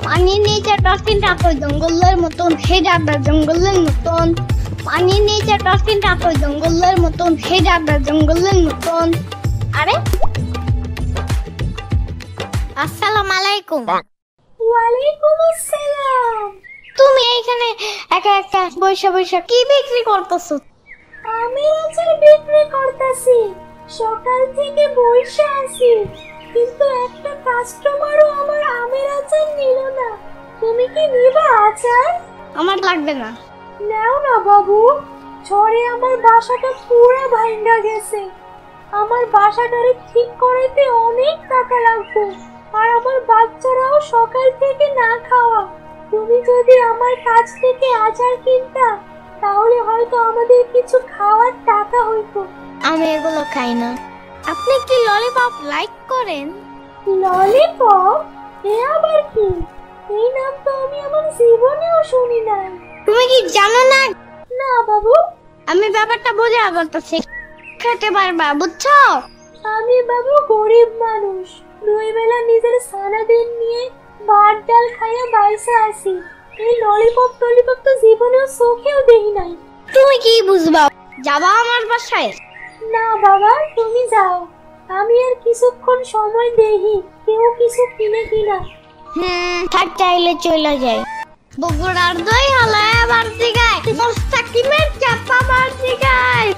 পানির নিচে টর্চিনটা তো জঙ্গলের মতন হে যাবে জঙ্গলের মতন। পানির নিচে টর্চিনটা তো জঙ্গলের মতন হে যাবে জঙ্গলের মতন। আরে আসসালামু আলাইকুম। ওয়ালাইকুম আসসালাম। তুমি এইখানে একা একা বৈশা বৈশা কি বিক্রি করতেছো? আমের আচার বিক্রি করতেছি। সকাল থেকে বসে আছি, কিন্তু একটা কাস্টমারও আমার আমের আচার নিল না। তুমি কি নিবা আচার? আমার লাগবে না। নাও না বাবু, ঝড়ে আমার বাসাটা পুরো ভাঙা গেছে। আমার বাসাটারে ঠিক করতে অনেক টাকা লাগবে, আর আমার বাচ্চারাও সকাল থেকে না খাওয়া। তুমি যদি আমার কাছ থেকে আচার কিনতা, তাহলে হয়তো আমাদের কিছু খাওয়ার টাকা হইতো। আমি এগুলো খাই না। আপনি কি ললিপপ লাইক করেন? ললিপপ? এ আবার কি? এই নাম তো আমি আমার জীবনেও শুনি নাই। তুমি কি জানো না? না বাবু, আমি ব্যাপারটা বোঝা বলতেছি, খেতে পারবা বুঝছো? আমি বাবু গরিব মানুষ, দুই বেলা নিজের সারাদিন নিয়ে ভাত ডাল খাইয়া বাইসা আছি। এই ললিপপ টলিপপ তো জীবনেও চোখেও দেখি নাই। তুমি কি বুঝবা? যাবা আমার বাসায়? না বাবা, তুমি যাও, আমি আর কিছুক্ষণ সময় দেখি কেউ কিছু কিনে কিনা। থাক চাইলে চলে যায়। বগুড়ার দই হলো এবার দিগায়, মোস্তাকিমের চাপা বার দিগায়।